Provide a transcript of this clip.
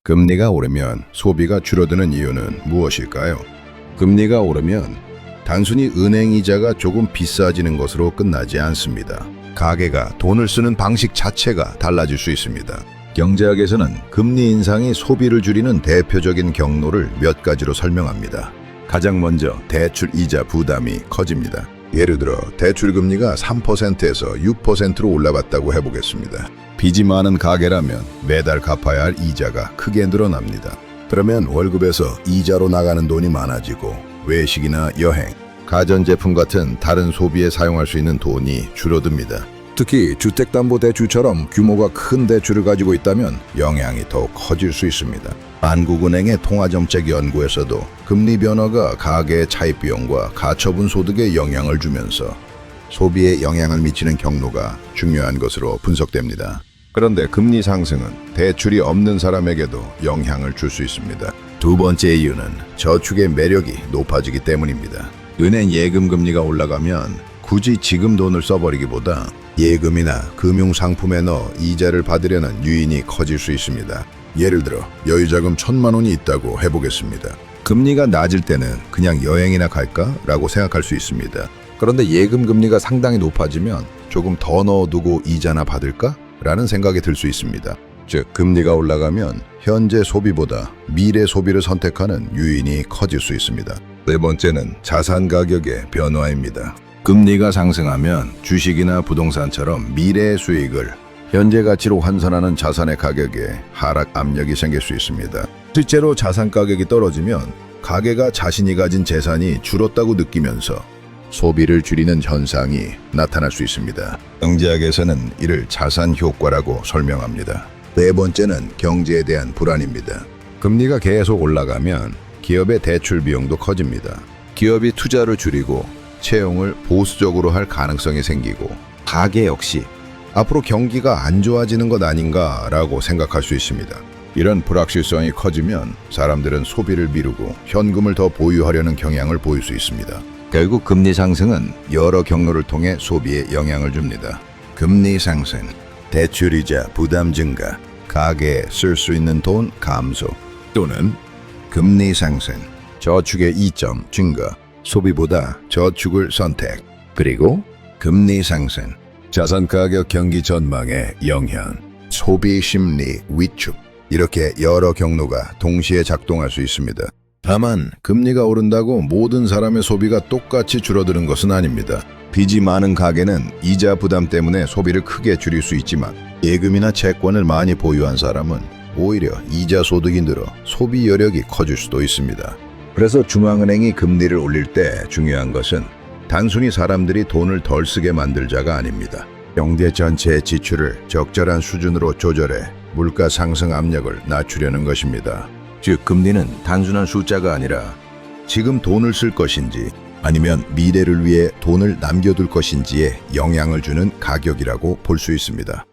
금리가 오르면 소비가 줄어드는 이유는 무엇일까요? 금리가 오르면 단순히 은행 이자가 조금 비싸지는 것으로 끝나지 않습니다. 가계가 돈을 쓰는 방식 자체가 달라질 수 있습니다. 경제학에서는 금리 인상이 소비를 줄이는 대표적인 경로를 몇 가지로 설명합니다. 가장 먼저 대출 이자 부담이 커집니다. 예를 들어 대출 금리가 3%에서 6%로 올라갔다고 해보겠습니다. 빚이 많은 가계라면 매달 갚아야 할 이자가 크게 늘어납니다. 그러면 월급에서 이자로 나가는 돈이 많아지고 외식이나 여행, 가전제품 같은 다른 소비에 사용할 수 있는 돈이 줄어듭니다. 특히 주택담보대출처럼 규모가 큰 대출을 가지고 있다면 영향이 더욱 커질 수 있습니다. 한국은행의 통화정책연구에서도 금리 변화가 가계의 차입비용과 가처분 소득에 영향을 주면서 소비에 영향을 미치는 경로가 중요한 것으로 분석됩니다. 그런데 금리 상승은 대출이 없는 사람에게도 영향을 줄 수 있습니다. 두 번째 이유는 저축의 매력이 높아지기 때문입니다. 은행 예금 금리가 올라가면 굳이 지금 돈을 써버리기보다 예금이나 금융상품에 넣어 이자를 받으려는 유인이 커질 수 있습니다. 예를 들어 여유자금 1,000만 원이 있다고 해보겠습니다. 금리가 낮을 때는 그냥 여행이나 갈까? 라고 생각할 수 있습니다. 그런데 예금 금리가 상당히 높아지면 조금 더 넣어두고 이자나 받을까? 라는 생각이 들 수 있습니다. 즉, 금리가 올라가면 현재 소비보다 미래 소비를 선택하는 유인이 커질 수 있습니다. 네 번째는 자산 가격의 변화입니다. 금리가 상승하면 주식이나 부동산처럼 미래의 수익을 현재 가치로 환산하는 자산의 가격에 하락 압력이 생길 수 있습니다. 실제로 자산 가격이 떨어지면 가계가 자신이 가진 재산이 줄었다고 느끼면서 소비를 줄이는 현상이 나타날 수 있습니다. 경제학에서는 이를 자산 효과라고 설명합니다. 네 번째는 경제에 대한 불안입니다. 금리가 계속 올라가면 기업의 대출 비용도 커집니다. 기업이 투자를 줄이고 채용을 보수적으로 할 가능성이 생기고 가계 역시 앞으로 경기가 안 좋아지는 것 아닌가라고 생각할 수 있습니다. 이런 불확실성이 커지면 사람들은 소비를 미루고 현금을 더 보유하려는 경향을 보일 수 있습니다. 결국 금리 상승은 여러 경로를 통해 소비에 영향을 줍니다. 금리 상승, 대출이자 부담 증가, 가계에 쓸 수 있는 돈 감소, 또는 금리 상승, 저축의 이점 증가, 소비보다 저축을 선택, 그리고 금리 상승, 자산 가격 경기 전망의 영향, 소비 심리 위축, 이렇게 여러 경로가 동시에 작동할 수 있습니다. 다만 금리가 오른다고 모든 사람의 소비가 똑같이 줄어드는 것은 아닙니다. 빚이 많은 가계는 이자 부담 때문에 소비를 크게 줄일 수 있지만 예금이나 채권을 많이 보유한 사람은 오히려 이자 소득이 늘어 소비 여력이 커질 수도 있습니다. 그래서 중앙은행이 금리를 올릴 때 중요한 것은 단순히 사람들이 돈을 덜 쓰게 만들자가 아닙니다. 경제 전체의 지출을 적절한 수준으로 조절해 물가 상승 압력을 낮추려는 것입니다. 즉, 금리는 단순한 숫자가 아니라 지금 돈을 쓸 것인지 아니면 미래를 위해 돈을 남겨둘 것인지에 영향을 주는 가격이라고 볼 수 있습니다.